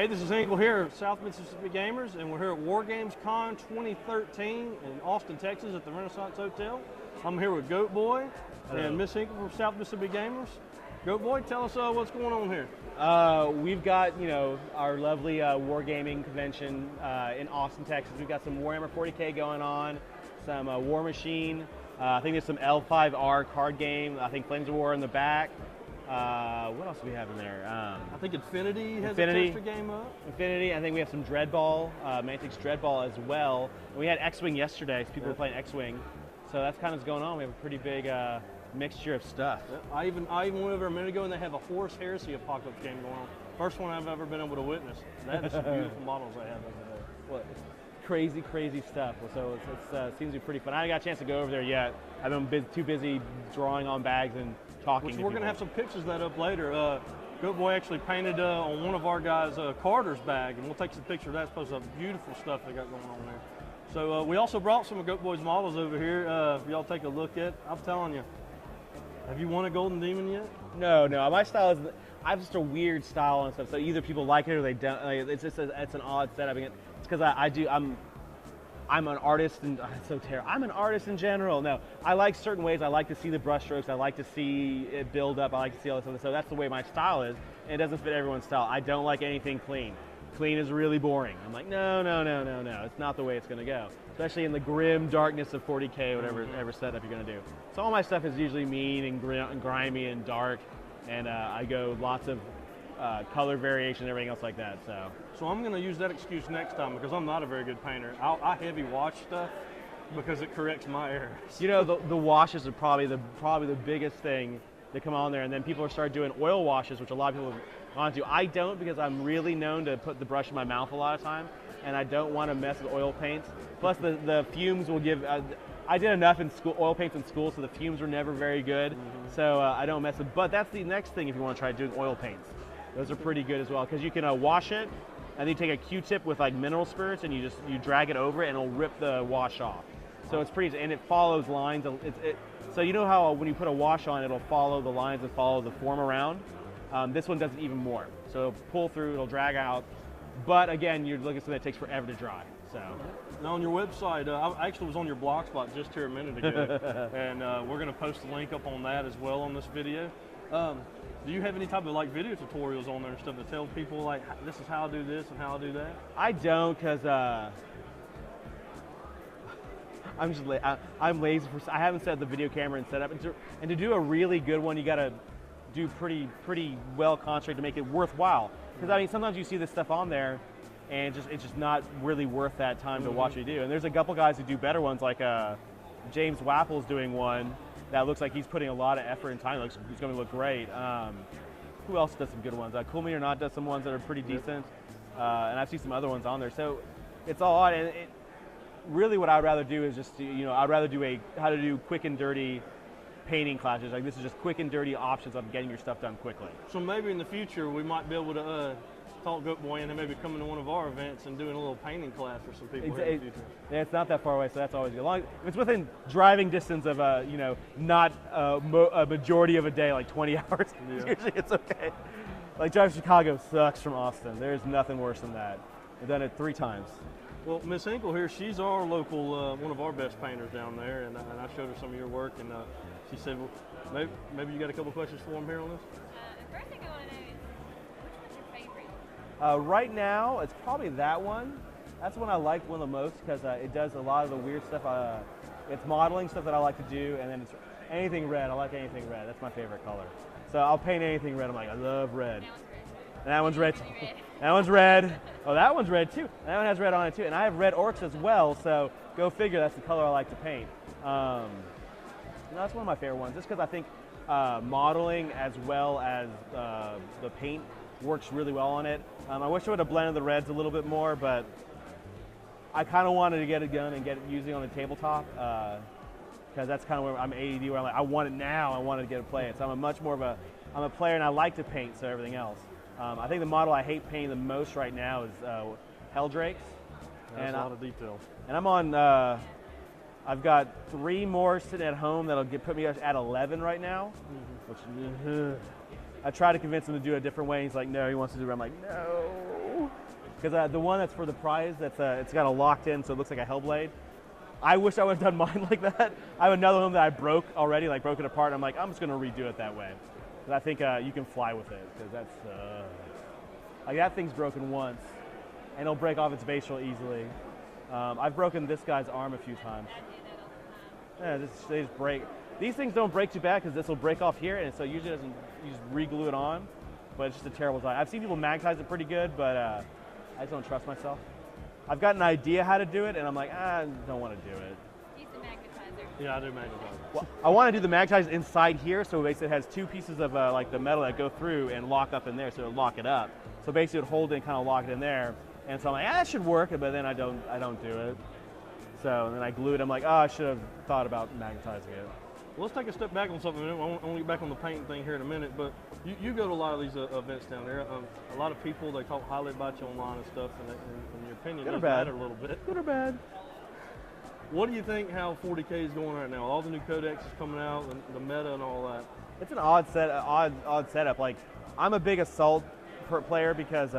Hey, this is Hinkle here at South Mississippi Gamers, and we're here at Wargames Con 2013 in Austin, Texas at the Renaissance Hotel. I'm here with Goatboy and Miss Hinkle from South Mississippi Gamers. Goatboy, tell us what's going on here. We've got, our lovely wargaming convention in Austin, Texas. We've got some Warhammer 40K going on, some War Machine. I think there's some L5R card game. I think Flames of War in the back. What else do we have in there? I think Infinity has a tester game up. Infinity. I think we have some Dreadball, Mantic's Dreadball as well. And we had X-Wing yesterday, so people were playing X-Wing. So that's kind of what's going on. We have a pretty big mixture of stuff. I even went over a minute ago and they have a Horus Heresy Apocalypse game going on. First one I've ever been able to witness. That is some beautiful models they have over there. Well, crazy, crazy stuff. So it seems to be pretty fun. I haven't got a chance to go over there yet. I've been too busy drawing on bags and talking to people. We're going to have some pictures of that up later. Goatboy actually painted on one of our guys' Carter's bag, and we'll take some pictures of that. It's supposed to have beautiful stuff they got going on there. So we also brought some of Goatboy's models over here. If y'all take a look at, I'm telling you, have you won a Golden Demon yet? No. My style is, I have just a weird style and stuff. So either people like it or they don't. It's just it's an odd setup. It's because I'm an artist, and it's so terrible. I'm an artist in general. No, I like certain ways. I like to see the brush strokes. I like to see it build up. I like to see all this stuff. So that's the way my style is, and it doesn't fit everyone's style. I don't like anything clean. Clean is really boring. I'm like, no. It's not the way it's going to go. Especially in the grim darkness of 40K, whatever setup you're going to do. So all my stuff is usually mean and grimy and dark, and I go lots of color variation and everything else like that. So I'm going to use that excuse next time because I'm not a very good painter. I heavy wash stuff because it corrects my errors. The washes are probably the biggest thing that come on there, and then people start doing oil washes, which a lot of people want to do. I don't, because I'm really known to put the brush in my mouth a lot of time, and I don't want to mess with oil paints. Plus the fumes will give. I did enough in school, oil paints in school, so the fumes were never very good. So I don't mess with. But that's the next thing if you want to try doing oil paints. Those are pretty good as well, because you can wash it, and then you take a Q-tip with like mineral spirits, and you drag it over it, and it'll rip the wash off. So it's pretty, and it follows lines. So you know how when you put a wash on, it'll follow the lines and follow the form around. This one does it even more. So it'll pull through, it'll drag out. But again, you're looking at something that takes forever to dry. So now on your website, I actually was on your blogspot just here a minute ago, and we're going to post a link up on that as well on this video. Do you have any type of like video tutorials on there and stuff to tell people like this is how I do this and how I do that? I don't, because I'm lazy. I haven't set the video camera and set up, and to do a really good one, you got to do pretty well concentrated to make it worthwhile. Because sometimes you see this stuff on there, and it's just not really worth that time to watch what you do. And there's a couple guys who do better ones, like James Wapple's doing one that looks like he's putting a lot of effort and time. It's going to look great. Who else does some good ones? Cool Me or Not does some ones that are pretty decent, and I've seen some other ones on there. So it's all odd. And really, what I'd rather do is just I'd rather do how to do quick and dirty painting classes. Like this is just quick and dirty options of getting your stuff done quickly. So maybe in the future we might be able to talk Goatboy and maybe coming to one of our events and doing a little painting class for some people in the future. Yeah, it's not that far away, so that's always good. If it's within driving distance of not a majority of a day, like 20 hours, usually it's okay. Like driving to Chicago sucks from Austin. There's nothing worse than that. I've done it 3 times. Well, Miss Hinkle here, she's our local, one of our best painters down there, and I showed her some of your work, and she said, well, maybe you got a couple questions for him here on this? First thing I want to know is, which one's your favorite? Right now, it's probably that one. That's the one I like one of the most because it does a lot of the weird stuff. It's modeling stuff that I like to do, and then it's anything red. I like anything red. That's my favorite color. So I'll paint anything red. I'm like, I love red. That one's red. And that one's red. That one's red. Oh, that one's red too. And that one has red on it too. And I have red orcs as well, so go figure. That's the color I like to paint. That's one of my favorite ones, just because I think modeling as well as the paint works really well on it. I wish I would have blended the reds a little bit more, but I kind of wanted to get it done and get it using on the tabletop, because that's kind of where I'm ADD, where I'm like, I want it now, I wanted to get to play it. So I'm much more of I'm a player and I like to paint, so everything else. I think the model I hate painting the most right now is Helldrakes. That's a lot of detail. And I'm on, I've got 3 more sitting at home that'll put me at 11 right now, which I try to convince him to do it a different way. He's like, no, he wants to do it. I'm like, no. Because the one that's for the prize, it's got a locked in, so it looks like a Hellblade. I wish I would have done mine like that. I have another one that I broke already, like broke it apart. I'm like, I'm just gonna redo it that way. But I think you can fly with it, because that's like that thing's broken once, and it'll break off its base real easily. I've broken this guy's arm a few times. Yeah, they just break. These things don't break too bad because this will break off here, and so usually doesn't. You just re-glue it on, but it's just a terrible design. I've seen people magnetize it pretty good, but I just don't trust myself. I've got an idea how to do it, and I'm like, I don't want to do it. Use the magnetizer. Yeah, I do magnetize. Well, I want to do the magnetize inside here, so basically it has two pieces of like the metal that go through and lock up in there, so it'll lock it up. So basically it would hold it and kind of lock it in there, and so I'm like, that should work, but then I don't do it. So and then I glue it. I'm like, I should have thought about magnetizing it. Well, let's take a step back on something. I want to get back on the painting thing here in a minute, but you go to a lot of these events down there. A lot of people, they talk highly about you online and stuff, and your opinion does matter a little bit. Good or bad? What do you think how 40K is going right now? All the new codex is coming out, the meta and all that. It's an odd setup. Like, I'm a big Assault player because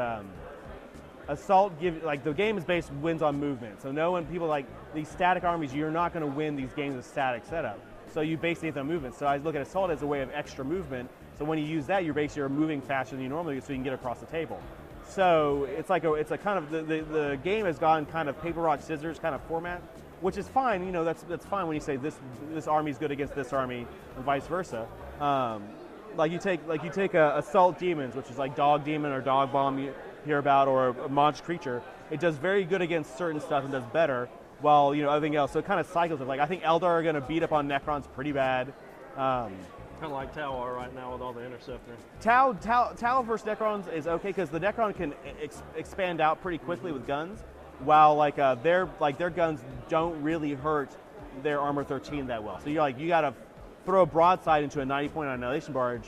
Assault the game is based wins on movement. So when people like these static armies, you're not going to win these games with static setup. So you basically have the movement. So I look at Assault as a way of extra movement. So when you use that, you're moving faster than you normally do, so you can get across the table. So it's a kind of the game has gone kind of paper rock scissors kind of format, which is fine. You know, that's fine when you say this army is good against this army and vice versa. Like you take Assault Demons, which is like Dog Demon or Dog Bomb you hear about, or a monster creature. It does very good against certain stuff and does better. While everything else, so it kind of cycles of like I think Eldar are going to beat up on Necrons pretty bad. Kind of like Tau are right now with all the Interceptor. Tau versus Necrons is okay because the Necron can expand out pretty quickly with guns, while their guns don't really hurt their armor 13 that well. So you got to throw a broadside into a 90-point annihilation barge.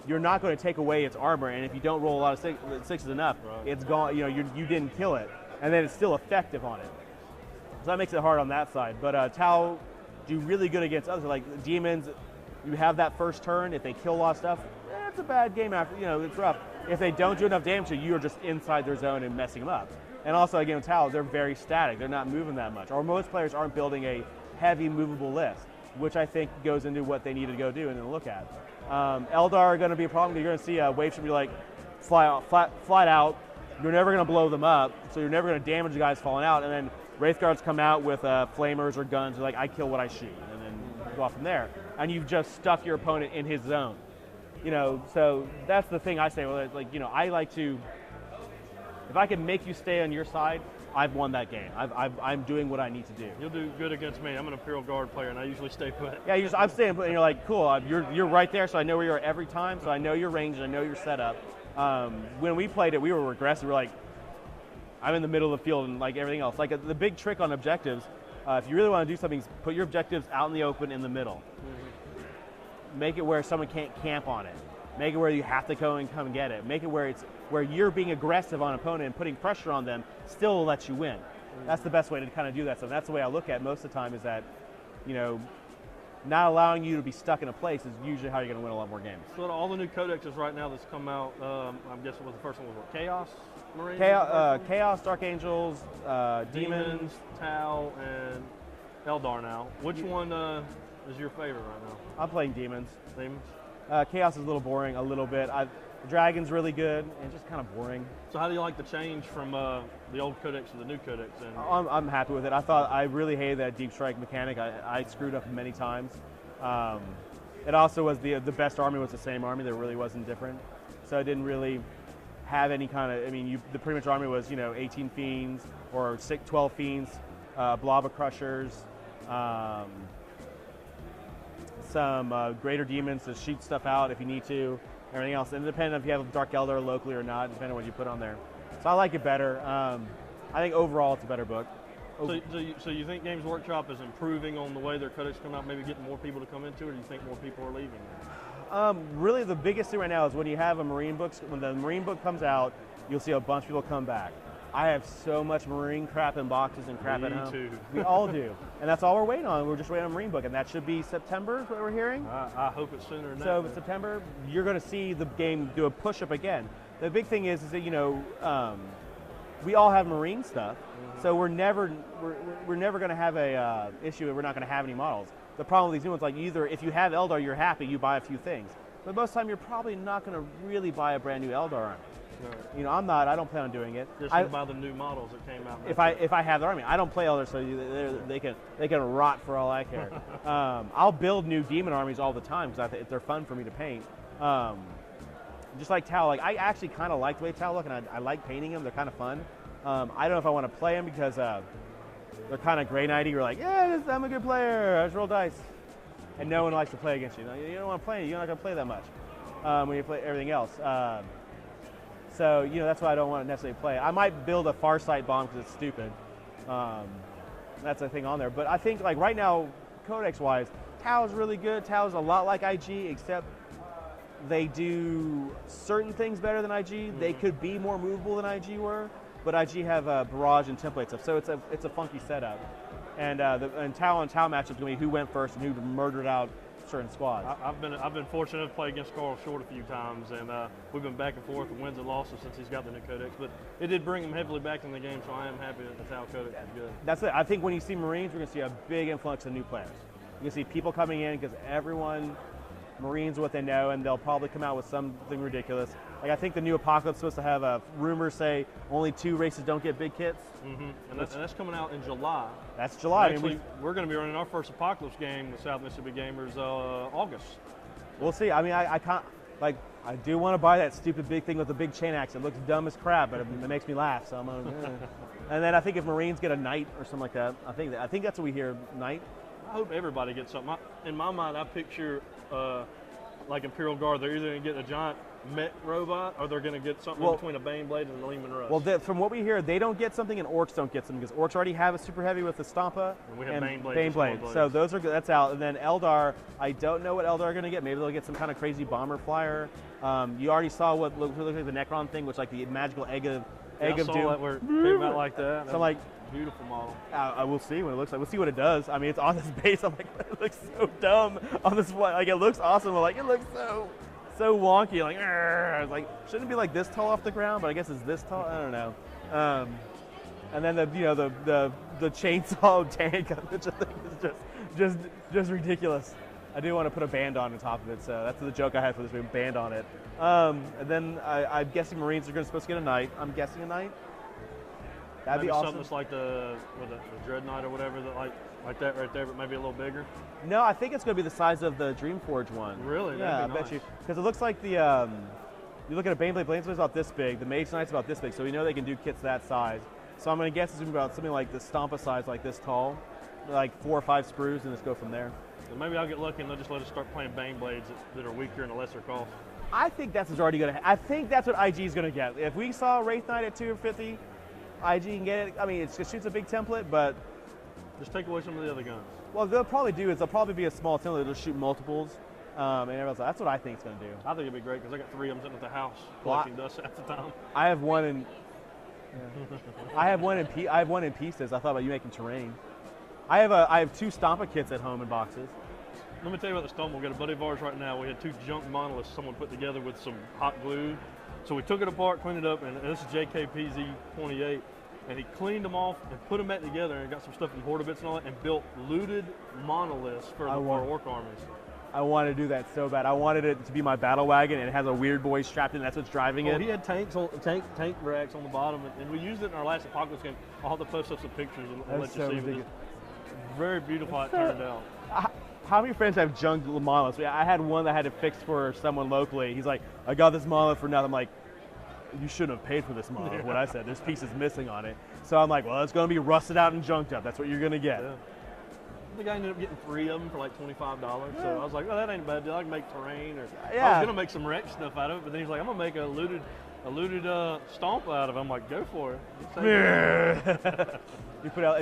You're not going to take away its armor, and if you don't roll a lot of sixes enough, it's gone. You didn't kill it, and then it's still effective on it. So that makes it hard on that side. But Tau do really good against others. Like Demons, you have that first turn. If they kill a lot of stuff, it's a bad game after. It's rough. If they don't do enough damage to you, you're just inside their zone and messing them up. And also, again, with Tau, they're very static. They're not moving that much. Or most players aren't building a heavy movable list, which I think goes into what they need to go do and then look at. Eldar are going to be a problem. You're going to see Wave should be like flat out. You're never going to blow them up, so you're never going to damage the guys falling out. And then Wraithguards come out with flamers or guns. They're like, I kill what I shoot, and then go off from there. And you've just stuck your opponent in his zone. So that's the thing I say. Well, I like to. If I can make you stay on your side, I've won that game. I'm doing what I need to do. You'll do good against me. I'm an Imperial Guard player, and I usually stay put. Yeah, I'm staying put, and you're like, cool. You're right there, so I know where you are every time. So I know your range, and I know your setup. When we played it, we were regressive. We're like, I'm in the middle of the field and like everything else. Like the big trick on objectives, if you really want to do something, is put your objectives out in the open in the middle. Mm-hmm. Make it where someone can't camp on it. Make it where you have to go and come get it. Make it where you're being aggressive on an opponent and putting pressure on them still lets you win. Mm-hmm. That's the best way to kind of do that. So that's the way I look at it most of the time, is that, not allowing you to be stuck in a place is usually how you're going to win a lot more games. So all the new codexes right now that's come out, I'm guessing the first one was what, Chaos Marines? Chaos, Dark Angels, Demons, Tau, and Eldar now. Which one is your favorite right now? I'm playing Demons. Demons? Chaos is a little boring, a little bit. Dragon's really good, and just kind of boring. So how do you like the change from the old codex to the new codex? I'm happy with it. I really hated that deep strike mechanic. I screwed up many times. It also was the best army was the same army. There really wasn't different. So it didn't really have any kind of, the pretty much army was, 18 Fiends or 12 Fiends, Blob of Crushers, some greater demons to shoot stuff out if you need to, everything else. And depending on if you have Dark Eldar locally or not, depending on what you put on there. So I like it better. I think overall it's a better book. So you think Games Workshop is improving on the way their codex come out, maybe getting more people to come into it, or do you think more people are leaving? Really the biggest thing right now is when you have a Marine book, when the Marine book comes out, you'll see a bunch of people come back. I have so much Marine crap in boxes and crap at home. Too. We all do. And that's all we're waiting on. We're just waiting on a Marine book, and that should be September is what we're hearing. I hope it's sooner than that. So September, you're going to see the game do a push-up again. The big thing is that, we all have Marine stuff, so we're never going to have a issue. We're not going to have any models. The problem with these new ones, like either if you have Eldar, you're happy, you buy a few things. But most of the time, you're probably not going to really buy a brand new Eldar army. Right. You know, I'm not. I don't plan on doing it. Just to buy the new models that came out. If I have the army, I don't play Eldar, so they can rot for all I care. I'll build new demon armies all the time because they're fun for me to paint. Just like Tau, like I actually kind of like the way Tau look, and I like painting them. They're kind of fun. I don't know if I want to play them because they're kind of Grey Knighty. You're like, yeah, I'm a good player. I just roll dice, and no one likes to play against you. You don't want to play. You're not going to play that much when you play everything else. So, you know, that's why I don't want to necessarily play. I might build a Farsight bomb because it's stupid. That's the thing on there. But I think, like, right now, Codex-wise, Tau is really good. Tau is a lot like IG, except they do certain things better than IG. They could be more movable than IG were, but IG have barrage and template stuff. So it's a funky setup. And Tau and Tau matchups going to be who went first and who murdered out certain squads. I've been fortunate to play against Carl Short a few times, and we've been back and forth with wins and losses since he's got the new codex. But it did bring him heavily back in the game, so I am happy that the Tau codex is good. That's it. I think when you see Marines, we're going to see a big influx of new players. You can see people coming in because Marines what they know, and they'll probably come out with something ridiculous. Like I think the new Apocalypse is supposed to have rumors say only 2 races don't get big kits. And that's coming out in July. That's July. Actually, we're going to be running our first Apocalypse game with South Mississippi Gamers August. We'll see. I mean, I can't, like, I do want to buy that stupid big thing with the big chain axe. It looks dumb as crap, but it makes me laugh. So I'm gonna, And then I think if Marines get a knight or something like that, I think that's what we hear, knight. I hope everybody gets something. In my mind, I picture like Imperial Guard. They're either going to get a giant mech robot, or they're going to get something between a Baneblade and a Lehman Russ. Well, from what we hear, they don't get something, and Orcs don't get something because Orcs already have a super heavy with the Stompa and we have Baneblade. So those are good. That's out. And then Eldar, I don't know what Eldar are going to get. Maybe they'll get some kind of crazy bomber flyer. You already saw what looked like the Necron thing, which like the magical egg of I Doom. saw that where it came out like that. So I'm like, beautiful model. I will see what it looks like. We'll see what it does. I mean, it's on this base. I'm like, it looks so dumb on this one. Like, it looks awesome. But like, it looks so wonky. Like, I was like, shouldn't it be like this tall off the ground? But I guess it's this tall. I don't know. And then the chainsaw tank, which I think is just ridiculous. I do want to put a band on top of it, so that's the joke I had for this movie, band on it. And then I'm guessing Marines are supposed to get a knight. I'm guessing a knight. That'd be awesome. Something that's like the Dreadnought or whatever, like that right there, but maybe a little bigger. No, I think it's going to be the size of the Dreamforge one. Really? Yeah, I bet you. Because it looks like the you look at a Baneblade is about this big. The Mage Knight's about this big, so we know they can do kits that size. So I'm going to guess it's going to be about something like the Stompa size, like this tall, like 4 or 5 sprues, and just go from there. And maybe I'll get lucky and they'll just let us start playing Baneblades that are weaker and a lesser cost. I think that's what's already going to. I think that's what IG is going to get. If we saw Wraith Knight at 250, IG can get it. I mean, it shoots a big template, but just take away some of the other guns. Well, they'll probably be a small template that'll shoot multiples, and everything else. That's what I think it's going to do. I think it'd be great because I got 3 of them sitting at the house collecting dust half the time. I have one in. I have one in pieces. I thought about you making terrain. I have 2 Stompa kits at home in boxes. Let me tell you about the Stompa. We got a buddy of ours right now. We had 2 junk monoliths someone put together with some hot glue. So we took it apart, cleaned it up, and this is JKPZ28. And he cleaned them off and put them back together and got some stuff from Horda bits and all that and built looted monoliths for our orc armies. I want to do that so bad. I wanted it to be my battle wagon, and it has a weird boy strapped in. That's what's driving it. He had tank racks on the bottom, and we used it in our last Apocalypse game. I'll have to post up some pictures and let you see. Very beautiful how it turned out. How many friends have junk monoliths? I had one that I had to fix for someone locally. He's like, I got this monolith for nothing. I'm like, you shouldn't have paid for this monolith. What I said, there's pieces missing on it. So I'm like, well, it's going to be rusted out and junked up. That's what you're going to get. Yeah. The guy ended up getting 3 of them for like $25. Yeah. So I was like, oh, that ain't a bad deal. I can make terrain. Or I was going to make some wreck stuff out of it, but then he's like, I'm going to make a looted stomp out of it. I'm like, go for it.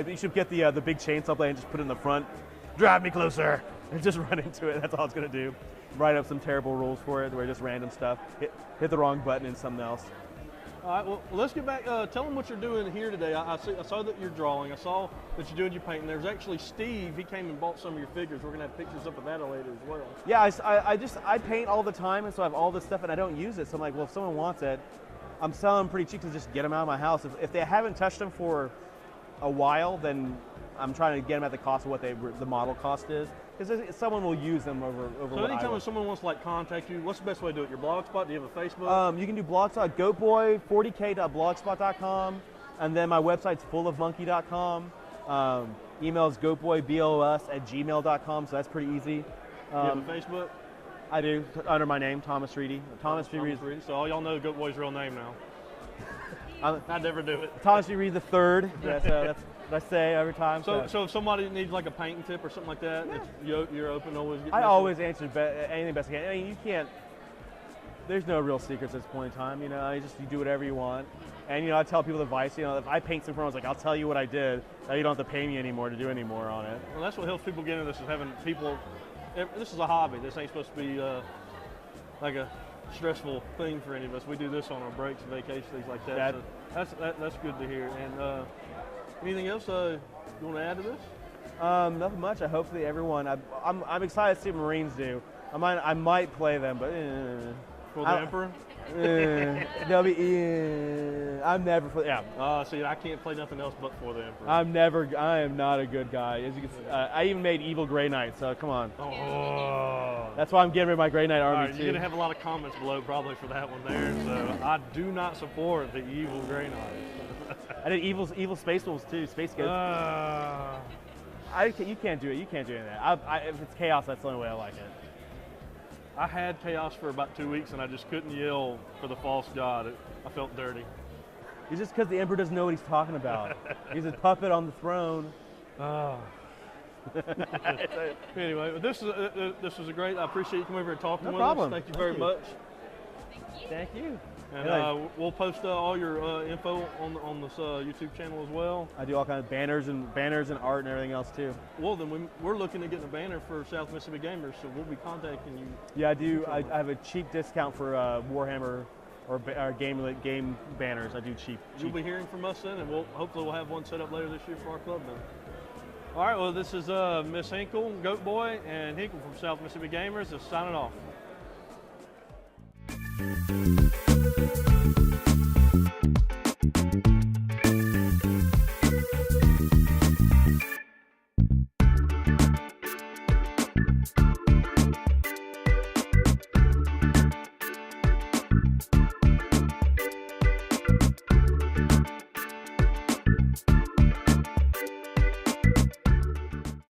You should get the big chainsaw blade and just put it in the front. Drive me closer. And just run into it. That's all it's going to do. Write up some terrible rules for it, where just random stuff. Hit the wrong button and something else. All right, well, let's get back. Tell them what you're doing here today. I saw that you're drawing. I saw that you're doing your painting. There's actually Steve. He came and bought some of your figures. We're going to have pictures up of that later as well. Yeah, I paint all the time, and so I have all this stuff, and I don't use it. So I'm like, well, if someone wants it, I'm selling them pretty cheap to just get them out of my house. If they haven't touched them for a while, then I'm trying to get them at the cost of what the model cost is, because someone will use them over. So what anytime someone wants to like contact you, what's the best way to do it? Your blogspot? Do you have a Facebook? You can do blogspot, goatboy40k.blogspot.com, and then my website's fullofmonkey.com. Email is goatboybos@gmail.com, so that's pretty easy. Do you have a Facebook? I do, under my name, Thomas Reedy. Thomas Reedy. So all y'all know Goatboy's real name now. I'd never do it. Thomas Reedy the third. That's what I say every time. So if somebody needs like a painting tip or something like that, you're open to always. I always answer anything best I can. I mean, you can't. There's no real secrets at this point in time. You know, you do whatever you want. And you know, I tell people advice. You know, if I paint something, I was like, I'll tell you what I did. Now you don't have to pay me anymore to do any more on it. Well, that's what helps people get into this, is having people. This is a hobby. This ain't supposed to be like a stressful thing for any of us. We do this on our breaks and vacations, things like that. So that's good to hear. And anything else you want to add to this? Nothing much. Hopefully everyone. I'm excited to see what Marines do. I might play them, but For the Emperor? They'll be. I'm never for. Yeah. See, I can't play nothing else but for the Emperor. I am not a good guy. As you can see, I even made Evil Grey Knight. So come on. Oh. That's why I'm getting rid of my Grey Knight army too. You're gonna have a lot of comments below probably for that one there. So I do not support the Evil Grey Knight. I did Evil Space Wolves too. Space Ghosts. You can't do it. You can't do any of that. If it's chaos, that's the only way I like it. I had chaos for about 2 weeks and I just couldn't yell for the false god. I felt dirty. It's just because the Emperor doesn't know what he's talking about. He's a puppet on the throne. Anyway, this was a great. I appreciate you coming over and talking with problem. us. Thank you very much. Thank you. And we'll post all your info on this YouTube channel as well. I do all kinds of banners and art and everything else too. Well, then we're looking at getting a banner for South Mississippi Gamers, so we'll be contacting you. Yeah, I do. I have a cheap discount for Warhammer or game banners. I do cheap. You'll be hearing from us then, and hopefully we'll have one set up later this year for our club then. All right. Well, this is Miss Hinkle, Goatboy, and Hinkle from South Mississippi Gamers is signing off.